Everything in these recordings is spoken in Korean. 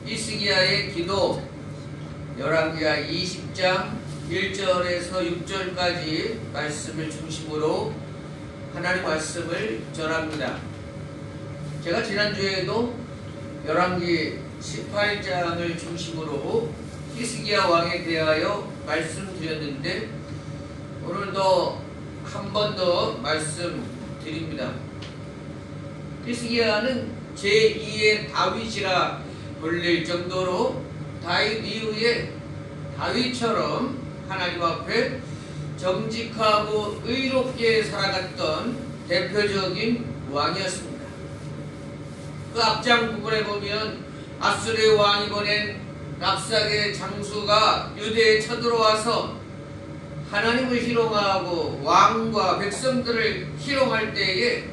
히스기야의 기도 열왕기하 20장 1절에서 6절까지 말씀을 중심으로 하나님 말씀을 전합니다. 제가 지난주에도 열왕기 18장을 중심으로 히스기야 왕에 대하여 말씀드렸는데 오늘도 한 번 더 말씀드립니다. 히스기야는 제2의 다윗이라 불릴 정도로 다윗 이후에 다윗처럼 하나님 앞에 정직하고 의롭게 살아갔던 대표적인 왕이었습니다. 그 앞장 부분에 보면 아수르의 왕이 보낸 랍삭의 장수가 유대에 쳐들어와서 하나님을 희롱하고 왕과 백성들을 희롱할 때에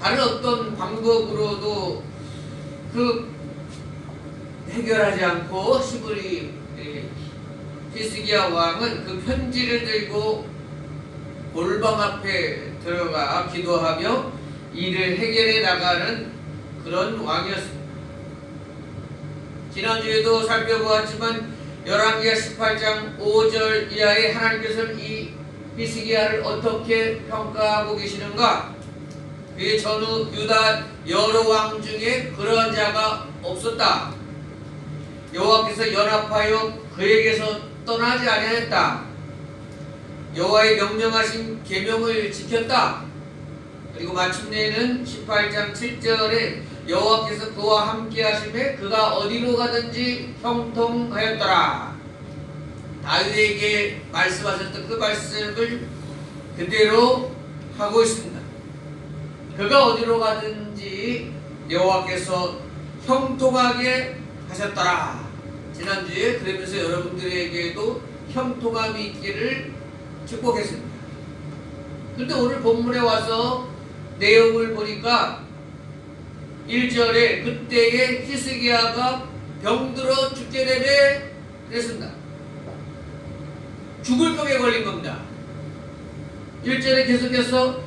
다른 어떤 방법으로도 그 해결하지 않고 히스기야 왕은 그 편지를 들고 골방 앞에 들어가 기도하며 이를 해결해 나가는 그런 왕이었습니다. 지난주에도 살펴보았지만 열왕기하 18장 5절 이하에 하나님께서는 이 히스기야를 어떻게 평가하고 계시는가? 그의 전후 유다 여러 왕 중에 그러한 자가 없었다. 여호와께서 연합하여 그에게서 떠나지 아니하였다. 여호와의 명령하신 계명을 지켰다. 그리고 마침내는 18장 7절에 여호와께서 그와 함께 하심에 그가 어디로 가든지 형통하였더라. 다윗에게 말씀하셨던 그 말씀을 그대로 하고 있습니다. 그가 어디로 가든지 여호와께서 형통하게 하셨더라. 지난주에 그러면서 여러분들에게도 형통함이 있기를 축복했습니다. 그런데 오늘 본문에 와서 내용을 보니까 1절에 그때에 히스기야가 병들어 죽게 되매 그랬습니다. 죽을 병에 걸린 겁니다. 1절에 계속해서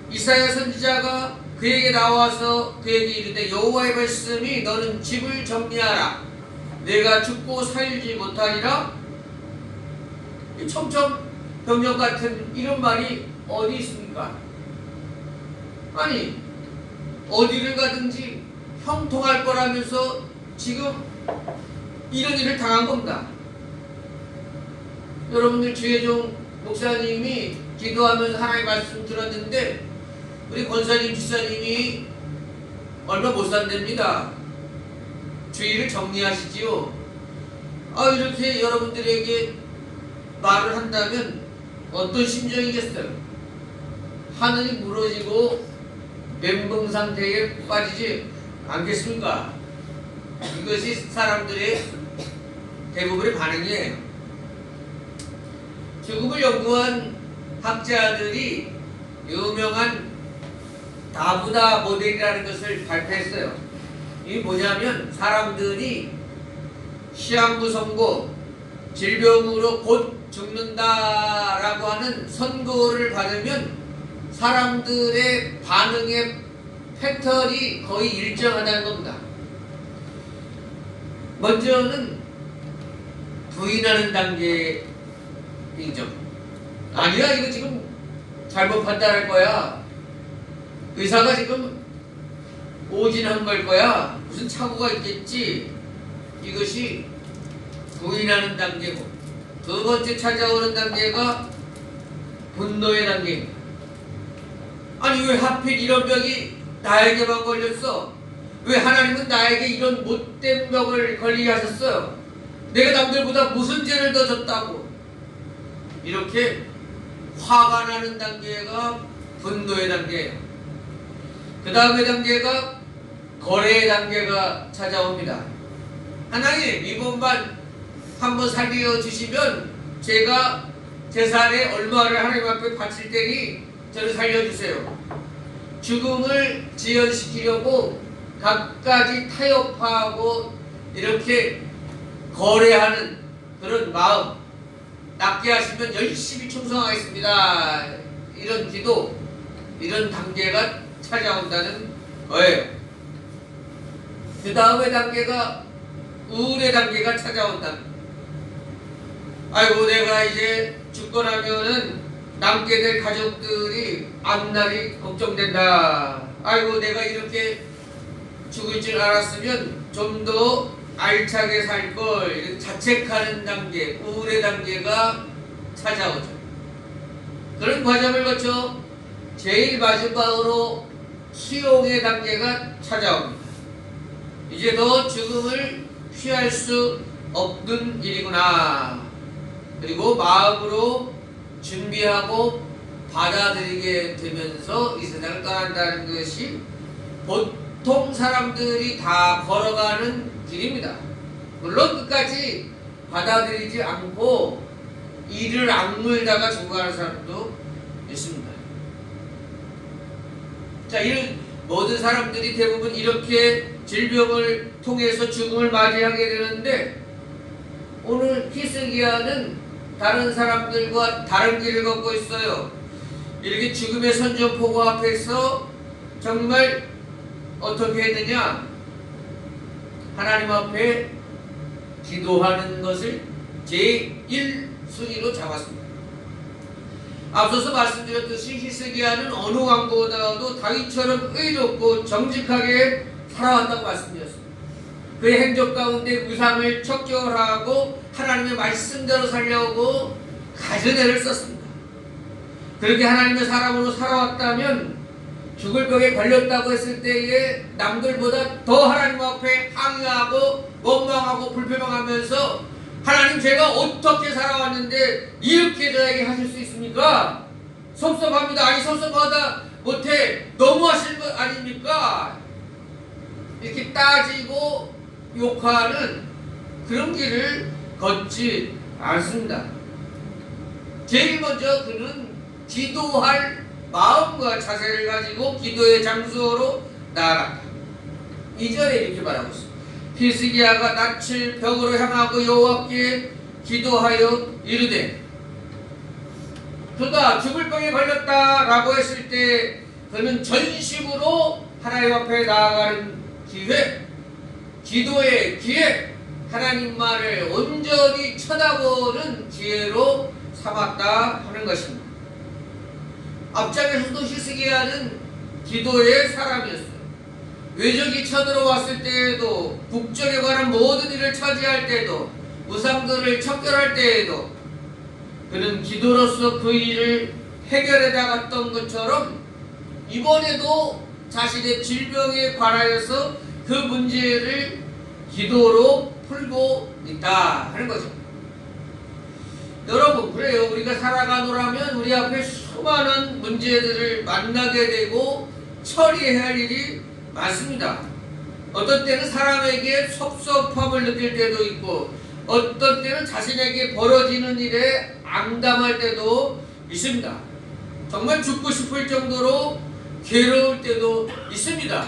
이사야 선지자가 그에게 나와서 그에게 이르되 여호와의 말씀이 너는 집을 정리하라. 내가 죽고 살지 못하리라. 청천벽력 같은 이런 말이 어디 있습니까? 아니 어디를 가든지 형통할 거라면서 지금 이런 일을 당한 겁니다. 여러분들 주혜종 목사님이 기도하면서 하나님 말씀 들었는데 우리 권사님 지사님이 얼마 못 산답니다. 주의를 정리하시지요. 이렇게 여러분들에게 말을 한다면 어떤 심정이겠어요? 하늘이 무너지고 멘붕 상태에 빠지지 않겠습니까? 이것이 사람들의 대부분의 반응이에요. 죽음을 연구한 학자들이 유명한 다부다 모델이라는 것을 발표했어요. 이게 뭐냐면 사람들이 시한부 선고, 질병으로 곧 죽는다라고 하는 선고를 받으면 사람들의 반응의 패턴이 거의 일정하다는 겁니다. 먼저는 부인하는 단계이죠. 아니야, 이거 지금 잘못 판단할 거야. 의사가 지금 오진한 걸 거야. 무슨 착오가 있겠지. 이것이 부인하는 단계고, 두 번째 찾아오는 단계가 분노의 단계입니다. 아니 왜 하필 이런 병이 나에게만 걸렸어? 왜 하나님은 나에게 이런 못된 병을 걸리게 하셨어요? 내가 남들보다 무슨 죄를 더 졌다고? 이렇게 화가 나는 단계가 분노의 단계예요. 그 다음의 단계가 거래의 단계가 찾아옵니다. 하나님 이번만 한번 살려주시면 제가 재산의 얼마를 하나님 앞에 바칠 테니 저를 살려주세요. 죽음을 지연시키려고 갖가지 타협하고 이렇게 거래하는 그런 마음, 낫게 하시면 열심히 충성하겠습니다. 이런 기도, 이런 단계가 찾아온다는 거예요. 그 다음의 단계가 우울의 단계가 찾아온다. 아이고 내가 이제 죽고 나면은 남게 될 가족들이 앞날이 걱정된다. 아이고 내가 이렇게 죽을 줄 알았으면 좀 더 알차게 살걸. 자책하는 단계, 우울의 단계가 찾아오죠. 그런 과정을 거쳐 제일 마지막으로 수용의 단계가 찾아옵니다. 이제 너 죽음을 피할 수 없는 일이구나. 그리고 마음으로 준비하고 받아들이게 되면서 이 세상을 떠난다는 것이 보통 사람들이 다 걸어가는 길입니다. 물론 끝까지 받아들이지 않고 이를 악물다가 죽어가는 사람도 있습니다. 자, 이런 모든 사람들이 대부분 이렇게 질병을 통해서 죽음을 맞이하게 되는데, 오늘 히스기야는 다른 사람들과 다른 길을 걷고 있어요. 이렇게 죽음의 선전포고 앞에서 정말 어떻게 했느냐? 하나님 앞에 기도하는 것을 제1순위로 잡았습니다. 앞서서 말씀드렸듯이 히스기야는 어느 왕보다도 다윗처럼 의롭고 정직하게 살아왔다고 말씀드렸습니다. 그의 행적 가운데 우상을 척결하고 하나님의 말씀대로 살려고 갖은 애를 썼습니다. 그렇게 하나님의 사람으로 살아왔다면 죽을 병에 걸렸다고 했을 때에 남들보다 더 하나님 앞에 항의하고 원망하고 불평하면서 하나님 제가 어떻게 살아왔는데 이렇게 저에게 하실 수 있습니까? 섭섭합니다. 아니 섭섭하다 못해 너무하신 것 아닙니까? 이렇게 따지고 욕하는 그런 길을 걷지 않습니다. 제일 먼저 그는 기도할 마음과 자세를 가지고 기도의 장소로 나아갔다. 2절에 이렇게 말하고 있습니다. 히스기야가 낯을 벽으로 향하고 여호와께 기도하여 이르되, 그가 죽을 병에 걸렸다라고 했을 때 그는 전심으로 하나님 앞에 나아가는 기회, 기도의 기회, 하나님만을 온전히 쳐다보는 기회로 삼았다 하는 것입니다. 앞장에서도 히스기야는 기도의 사람이었어요. 외적이 쳐들어왔을 때에도, 국적에 관한 모든 일을 차지할 때에도, 우상들을 척결할 때에도 그는 기도로서 그 일을 해결해 나갔던 것처럼 이번에도 자신의 질병에 관하여서 그 문제를 기도로 풀고 있다 하는 거죠. 여러분, 그래요. 우리가 살아가노라면 우리 앞에 수많은 문제들을 만나게 되고 처리해야 할 일이 많습니다. 어떤 때는 사람에게 섭섭함을 느낄 때도 있고, 어떤 때는 자신에게 벌어지는 일에 앙담할 때도 있습니다. 정말 죽고 싶을 정도로 괴로울 때도 있습니다.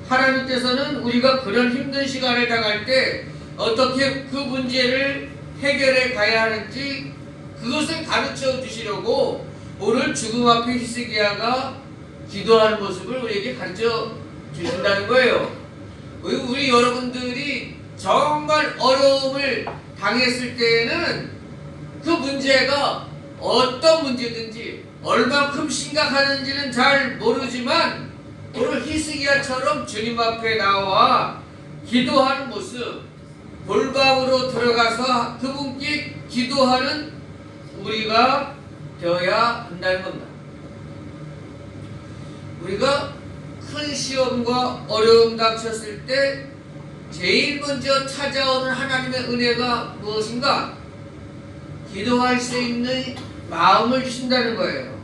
하나님께서는 우리가 그런 힘든 시간을 당할 때 어떻게 그 문제를 해결해 가야 하는지 그것을 가르쳐 주시려고 오늘 죽음 앞에 히스기야가 기도하는 모습을 우리에게 가르쳐 주신다는 거예요. 우리 여러분들이 정말 어려움을 당했을 때에는 그 문제가 어떤 문제든지 얼만큼 심각한지는 잘 모르지만 오늘 히스기야처럼 주님 앞에 나와 기도하는 모습, 골방으로 들어가서 그분께 기도하는 우리가 되어야 한다는 겁니다. 우리가 큰 시험과 어려움 닥쳤을 때 제일 먼저 찾아오는 하나님의 은혜가 무엇인가? 기도할 수 있는 마음을 주신다는 거예요.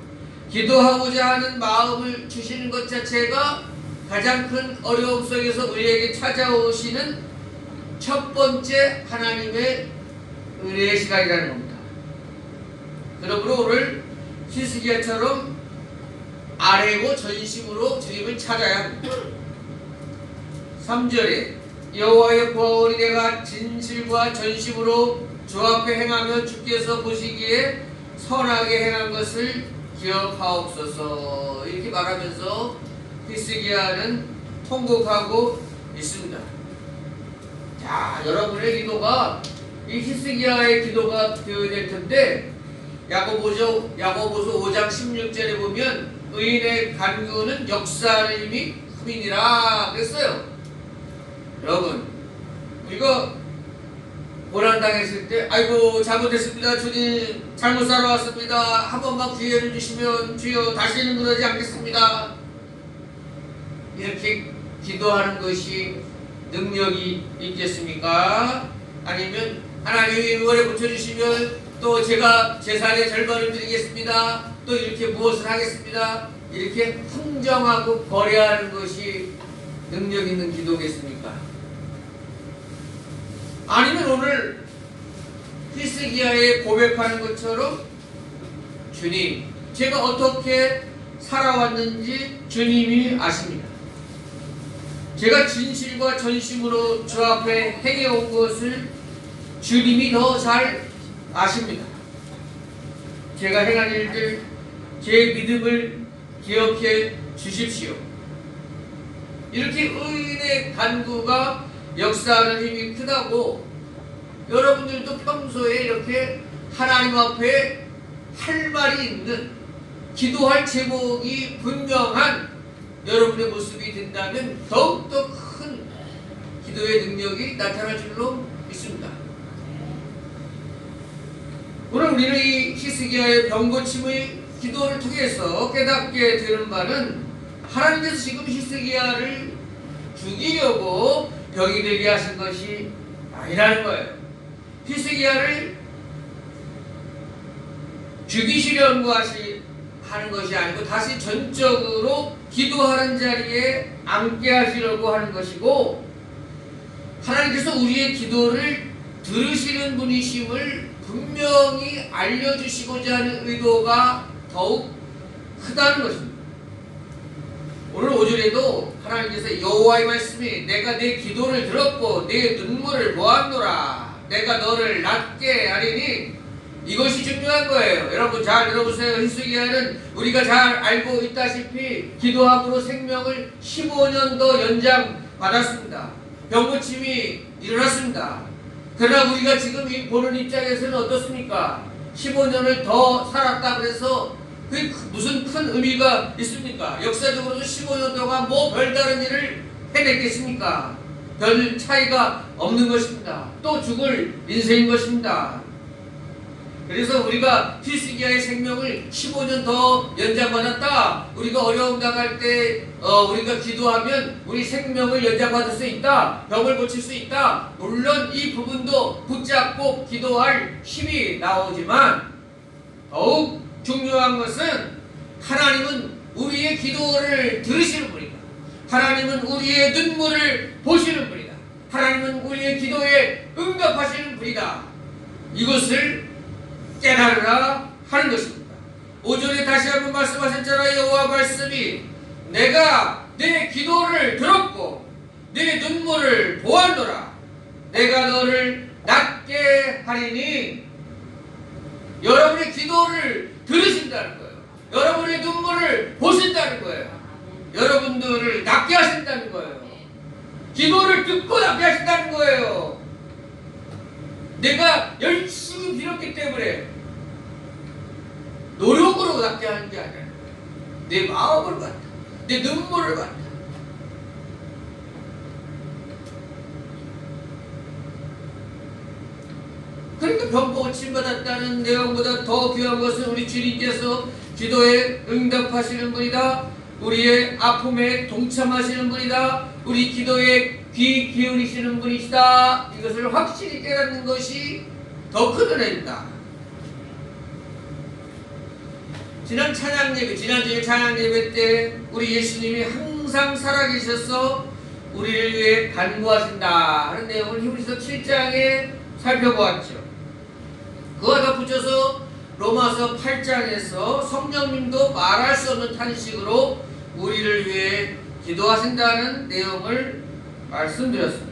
기도하고자 하는 마음을 주시는 것 자체가 가장 큰 어려움 속에서 우리에게 찾아오시는 첫 번째 하나님의 은혜의 시간이라는 겁니다. 그러므로 오늘 히스기야처럼 아뢰고 전심으로 주님을 찾아야 합니다. 3절에 여호와의 구하오니 내가 진실과 전심으로 주 앞에 행하며 주께서 보시기에 선하게 행한 것을 기억하옵소서, 이렇게 말하면서 히스기야는 통곡하고 있습니다. 여러분의 기도가 이 히스기야의 기도가 되어야 될 텐데, 야고보서 5장 16절에 보면 의인의 간구는 역사하는 힘이 큼이니라 그랬어요. 여러분, 우리가 고난당했을 때 아이고 잘못했습니다 주님, 잘못 살아왔습니다, 한 번만 기회를 주시면 주여 다시는 그러지 않겠습니다, 이렇게 기도하는 것이 능력이 있겠습니까? 아니면 하나님이 응원에 붙여주시면 또 제가 재산의 절반을 드리겠습니다, 또 이렇게 무엇을 하겠습니다, 이렇게 흥정하고 거래하는 것이 능력 있는 기도겠습니까? 아니면 오늘 히스기야에 고백하는 것처럼 주님, 제가 어떻게 살아왔는지 주님이 아십니다. 제가 진실과 전심으로 주 앞에 행해온 것을 주님이 더 잘 아십니다. 제가 행한 일들, 제 믿음을 기억해 주십시오. 이렇게 의인의 간구가 역사하는 힘이 크다고, 여러분들도 평소에 이렇게 하나님 앞에 할 말이 있는, 기도할 제목이 분명한 여러분의 모습이 된다면 더욱더 큰 기도의 능력이 나타날 줄로 믿습니다. 오늘 우리는 이 히스기야의 병고침의 기도를 통해서 깨닫게 되는 바는, 하나님께서 지금 히스기야를 죽이려고 병이 되게 하신 것이 아니라는 거예요. 히스기야를 죽이시려고 하는 것이 아니고 다시 전적으로 기도하는 자리에 앉게 하시려고 하는 것이고, 하나님께서 우리의 기도를 들으시는 분이심을 분명히 알려주시고자 하는 의도가 더욱 크다는 것입니다. 오늘 5절에도 하나님께서 여호와의 말씀이 내가 내 기도를 들었고 내 눈물을 보았노라, 내가 너를 낫게 하리니, 이것이 중요한 거예요. 여러분 잘 들어보세요. 히스기야는 우리가 잘 알고 있다시피 기도함으로 생명을 15년 더 연장받았습니다. 병고침이 일어났습니다. 그러나 우리가 지금 이 보는 입장에서는 어떻습니까? 15년을 더 살았다 그래서 그게 무슨 큰 의미가 있습니까? 역사적으로도 15년 동안 뭐 별다른 일을 해냈겠습니까? 별 차이가 없는 것입니다. 또 죽을 인생인 것입니다. 그래서 우리가 히스기야의 생명을 15년 더 연장받았다, 우리가 어려움 당할 때 우리가 기도하면 우리 생명을 연장받을 수 있다, 병을 고칠 수 있다, 물론 이 부분도 붙잡고 기도할 힘이 나오지만, 더욱 중요한 것은 하나님은 우리의 기도를 들으시는 분이다, 하나님은 우리의 눈물을 보시는 분이다, 하나님은 우리의 기도에 응답하시는 분이다, 이것을 깨달으라 하는 것입니다. 5절에 다시 한번 말씀하셨잖아요. 여호와 말씀이 내가 내 기도를 들었고 내 눈물을 보았노라, 내가 너를 낫게 하리니, 여러분의 기도를 들으신다는 거예요. 여러분의 눈물을 보신다는 거예요. 여러분들을 낫게 하신다는 거예요. 기도를 듣고 낫게 하신다는 거예요. 내가 열심히 빌었기 때문에 노력으로 낫게 하는 게 아니라 내 마음을 받다, 내 눈물을 받다. 그러니까 병고침 받았다는 내용보다 더 귀한 것은 우리 주님께서 기도에 응답하시는 분이다, 우리의 아픔에 동참하시는 분이다, 우리 기도에 귀 기울이시는 분이시다, 이것을 확실히 깨닫는 것이 더 큰 은혜입니다. 지난주에 찬양 예배 때 우리 예수님이 항상 살아계셔서 우리를 위해 간구하신다 하는 내용을 히브리서 7장에 살펴보았죠. 그와 덧붙여서 로마서 8장에서 성령님도 말할 수 없는 탄식으로 우리를 위해 기도하신다는 내용을 말씀드렸습니다.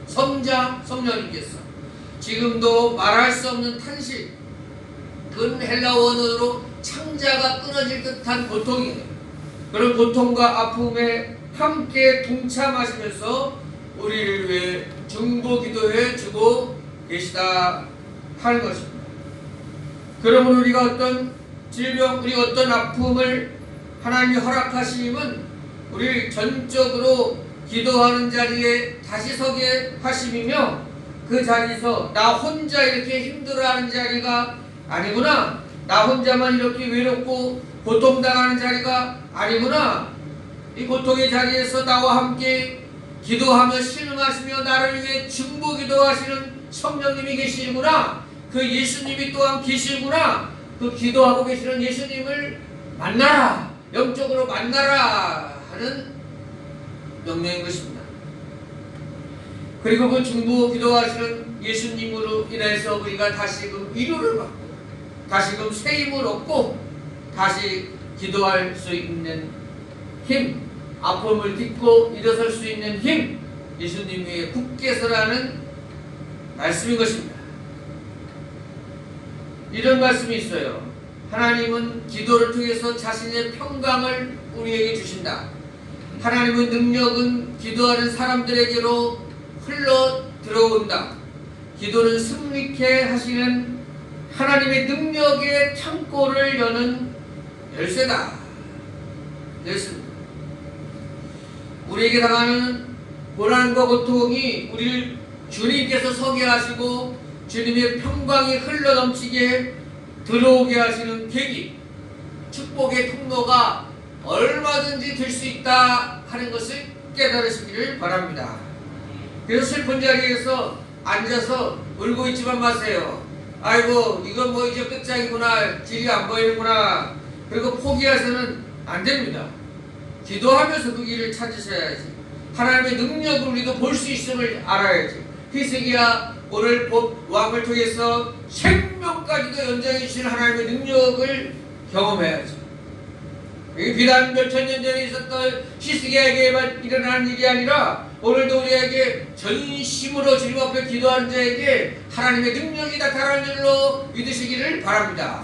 성령님께서 지금도 말할 수 없는 탄식, 근 헬라 원어로 창자가 끊어질 듯한 고통이에요. 그런 고통과 아픔에 함께 동참하시면서 우리를 위해 중보기도해 계시다 하는 것입니다. 그러므로 우리가 어떤 질병, 우리 어떤 아픔을 하나님이 허락하심은 우리를 전적으로 기도하는 자리에 다시 서게 하심이며, 그 자리에서 나 혼자 이렇게 힘들어하는 자리가 아니구나, 나 혼자만 이렇게 외롭고 고통당하는 자리가 아니구나, 이 고통의 자리에서 나와 함께 기도하며 신음하시며 나를 위해 중보 기도하시는 성령님이 계시구나, 그 예수님이 또한 계시구나, 그 기도하고 계시는 예수님을 만나라, 영적으로 만나라 하는 명령인 것입니다. 그리고 그 중보 기도하시는 예수님으로 인해서 우리가 다시금 위로를 받고 다시금 새 힘을 얻고 다시 기도할 수 있는 힘, 아픔을 딛고 일어설 수 있는 힘, 예수님 위에 굳게 서라는 말씀인 것입니다. 이런 말씀이 있어요. 하나님은 기도를 통해서 자신의 평강을 우리에게 주신다. 하나님의 능력은 기도하는 사람들에게로 흘러 들어온다. 기도는 승리케 하시는 하나님의 능력의 창고를 여는 열쇠다. 그렇습니다. 우리에게 당하는 고난과 고통이 우리를 주님께서 서게 하시고 주님의 평강이 흘러넘치게 들어오게 하시는 계기, 축복의 통로가 얼마든지 될 수 있다 하는 것을 깨달으시기를 바랍니다. 그래서 슬픈 자리에서 앉아서 울고 있지만 마세요. 아이고 이건 뭐 이제 끝장이구나, 길이 안 보이는구나, 그리고 포기해서는 안 됩니다. 기도하면서 그 길을 찾으셔야지. 하나님의 능력을 우리도 볼 수 있음을 알아야지. 히스기야 오늘 왕을 통해서 생명까지도 연장해 주시는 하나님의 능력을 경험해야지. 이게 비단 몇천 년 전에 있었던 히스기야에게만 일어나는 일이 아니라 오늘도 우리에게 전심으로 주님 앞에 기도하는 자에게 하나님의 능력이 나타나는 줄로 믿으시기를 바랍니다.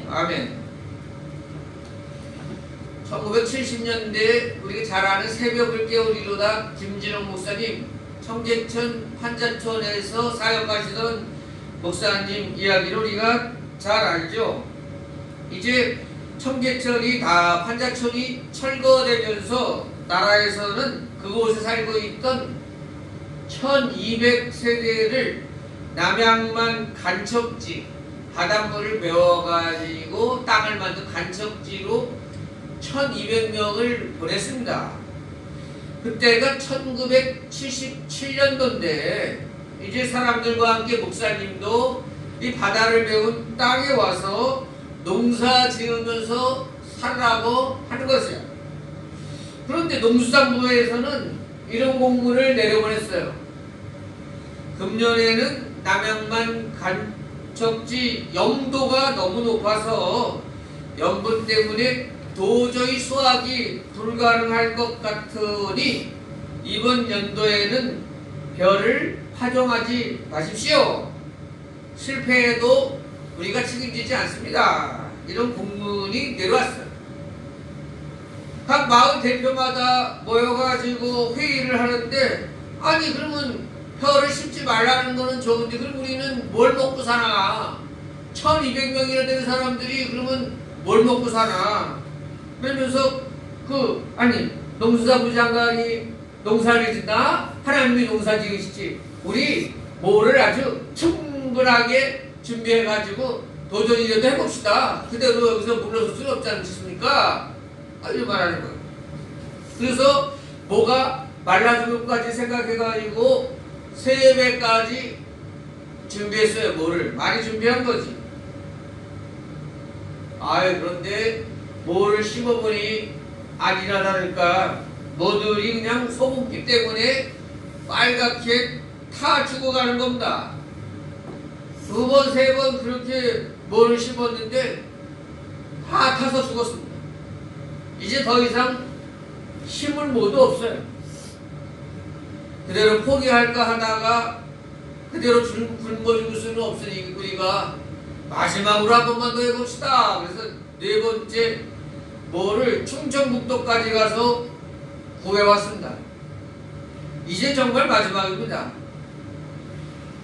아멘. 1970년대에 우리가 잘 아는 새벽을 깨우리로다 김진홍 목사님, 청계천 판자촌에서 사역하시던 목사님 이야기를 우리가 잘 알죠. 이제 청계천이 다 판자촌이 철거되면서 나라에서는 그곳에 살고 있던 1200세대를 남양만 간척지, 바닷물을 메워가지고 땅을 만든 간척지로 1200명을 보냈습니다. 그때가 1977년도인데 이제 사람들과 함께 목사님도 이 바다를 메운 땅에 와서 농사 지으면서 살라고 하는 것이야. 그런데 농수산부에서는 이런 공문을 내려보냈어요. 금년에는 남양만 간척지 염도가 너무 높아서 염분 때문에 도저히 수확이 불가능할 것 같으니 이번 연도에는 벼를 파종하지 마십시오. 실패해도 우리가 책임지지 않습니다. 이런 공문이 내려왔어요. 각 마을 대표마다 모여가지고 회의를 하는데, 아니 그러면 벼를 심지 말라는 거는 좋은데 그럼 우리는 뭘 먹고 사나? 1200명이나 되는 사람들이 그러면 뭘 먹고 사나? 그러면서 아니 농수산부 장관이 농사를 짓나? 하나님이 농사 지으시지. 우리 뭐를 아주 충분하게 준비해가지고 도전이라도 해봅시다. 그대로 여기서 물러설 수는 없지 않습니까? 이렇게 말하는 거예요. 그래서 뭐가 말라주는 것까지 생각해가지고 3배까지 준비했어요. 뭐를 많이 준비한 거지. 그런데 뭐를 심어보니 안 일어나니까 뭐들이 그냥 소금기 때문에 빨갛게 타 죽어가는 겁니다. 2번, 3번 그렇게 뭐를 심었는데 다 타서 죽었습니다. 이제 더 이상 힘을 모두 없어요. 그대로 포기할까 하다가 그대로 굶어 죽을 수는 없으니 우리가 마지막으로 한 번만 더 해봅시다. 그래서 4번째 뭐를 충청북도까지 가서 구해왔습니다. 이제 정말 마지막입니다.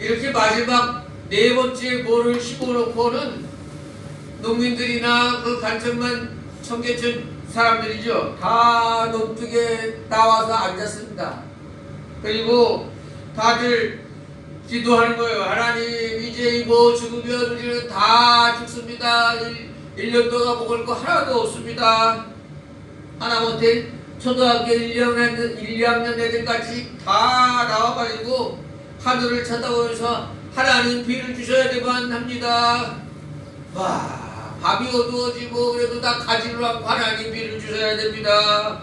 이렇게 마지막 네 번째 볼을 씹어놓고는 농민들이나 그 간천만 청계천 사람들이죠. 다 논둑에 나와서 앉았습니다. 그리고 다들 기도하는 거예요. 하나님, 이제 이거 죽으면 우리는 다 죽습니다. 1년 동안 먹을 거 하나도 없습니다. 하나못해 초등학교 1학년 애들까지 다 나와가지고 하늘을 쳐다보면서 하나님 비를 주셔야 되만 합니다. 와, 밤이 어두워지고 그래도 다 가지를 않고 하나님 비를 주셔야 됩니다.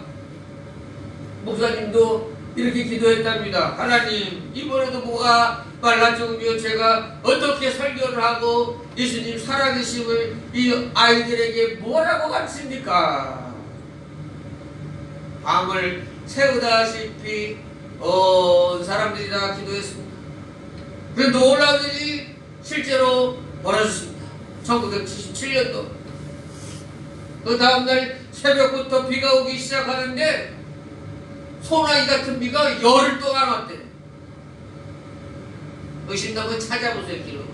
목사님도 이렇게 기도했답니다. 하나님, 이번에도 뭐가 말라 죽으면 제가 어떻게 설교를 하고 예수님 살아계심을 이 아이들에게 뭐라고 가르칩니까? 밤을 새우다시피 온 사람들이 다 기도했습니다. 그 놀라운 일이 실제로 벌어졌습니다. 1977년도 그 다음날 새벽부터 비가 오기 시작하는데 소나기 같은 비가 열흘 동안 왔대요. 의심나면 찾아보세요. 기록.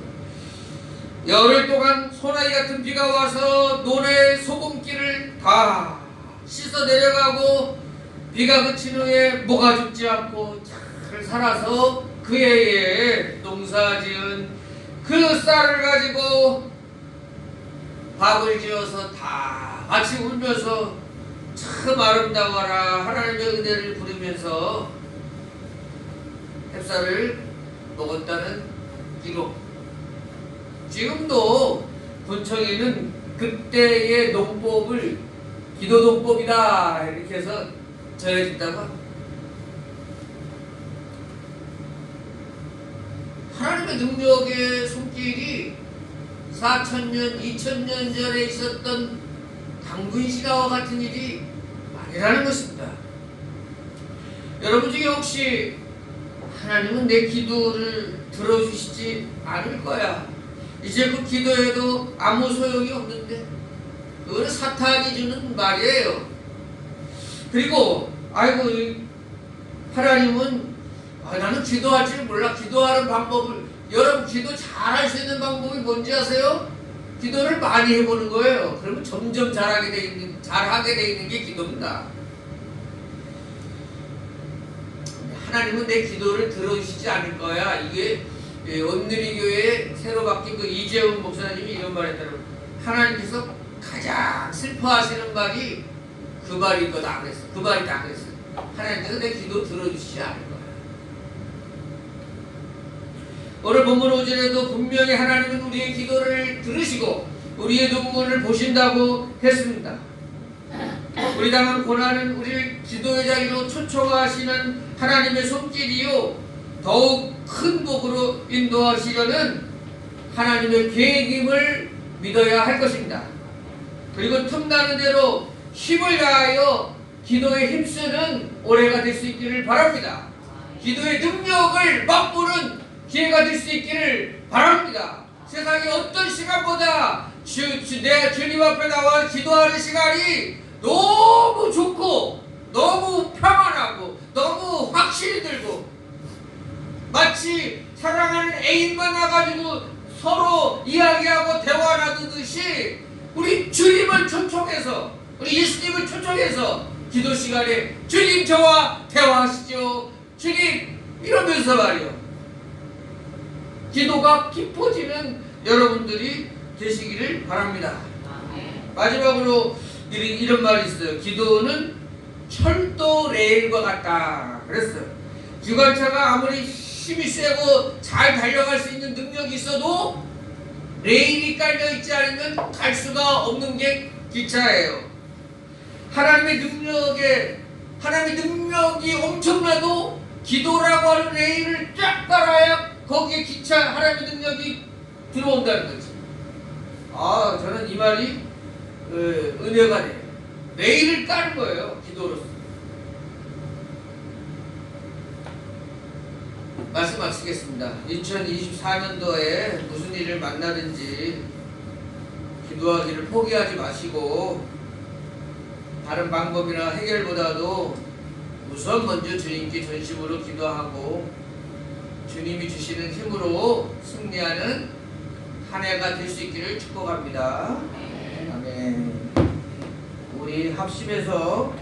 열흘 동안 소나기 같은 비가 와서 논의 소금기를 다 씻어 내려가고 비가 그친 후에 뭐가 죽지 않고 잘 살아서 그 해에 농사지은 그 쌀을 가지고 밥을 지어서 다 같이 울면서 참 아름다워라 하나님의 은혜를 부르면서 햅쌀을 먹었다는 기록. 지금도 군청에는 그때의 농법을 기도농법이다 이렇게 해서 전해진다고 합니다. 하나님의 능력의 손길이 4,000년, 2,000년 전에 있었던 당군 신화와 같은 일이 아니라는 것입니다. 여러분 중에 혹시 하나님은 내 기도를 들어주시지 않을 거야, 이제 그 기도해도 아무 소용이 없는데, 그거는 사탄이 주는 말이에요. 그리고 아이고 하나님은 나는 기도할 줄 몰라. 기도하는 방법을, 여러분 기도 잘할 수 있는 방법이 뭔지 아세요? 기도를 많이 해보는 거예요. 그러면 점점 잘하게 돼 있는 게 기도입니다. 하나님은 내 기도를 들어주시지 않을 거야. 이게 온누리교회 새로 바뀐 그 이재훈 목사님이 이런 말 했더라고요. 하나님께서 가장 슬퍼하시는 말이 그 말일 거다 그랬어. 그 말이다 그랬어. 하나님께서 내 기도 들어주시지 않을 거야. 오늘 본문 5절에도 분명히 하나님은 우리의 기도를 들으시고 우리의 눈물을 보신다고 했습니다. 우리 당한 고난은 우리를 기도의 자리로 초청하시는 하나님의 손길이요, 더욱 큰 복으로 인도하시려는 하나님의 계획임을 믿어야 할 것입니다. 그리고 틈나는 대로 힘을 다하여 기도에 힘쓰는 올해가 될 수 있기를 바랍니다. 기도의 능력을 맛보는 기회가 될 수 있기를 바랍니다. 세상의 어떤 시간보다 내 주님 앞에 나와 기도하는 시간이 너무 좋고 너무 평안하고 너무 확신이 들고, 마치 사랑하는 애인 만나가지고 서로 이야기하고 대화 나누듯이 우리 주님을 초청해서, 우리 예수님을 초청해서 기도 시간에 주님 저와 대화하시죠, 주님 이러면서 말이요, 기도가 깊어지는 여러분들이 되시기를 바랍니다. 마지막으로 이런 말이 있어요. 기도는 철도 레일과 같다 그랬어요. 기관차가 아무리 힘이 세고 잘 달려갈 수 있는 능력이 있어도 레일이 깔려 있지 않으면 갈 수가 없는 게 기차예요. 하나님의 능력이 엄청나도 기도라고 하는 레일을 쫙 깔아야 거기에 기차 하나님의 능력이 들어온다는 거지. 저는 이 말이 은혜가 돼요. 레일을 까는 거예요, 기도로서. 말씀 마치겠습니다. 2024년도에 무슨 일을 만나든지 기도하기를 포기하지 마시고, 다른 방법이나 해결보다도 우선 먼저 주님께 전심으로 기도하고 주님이 주시는 힘으로 승리하는 한 해가 될 수 있기를 축복합니다. 아멘. 우리 합심해서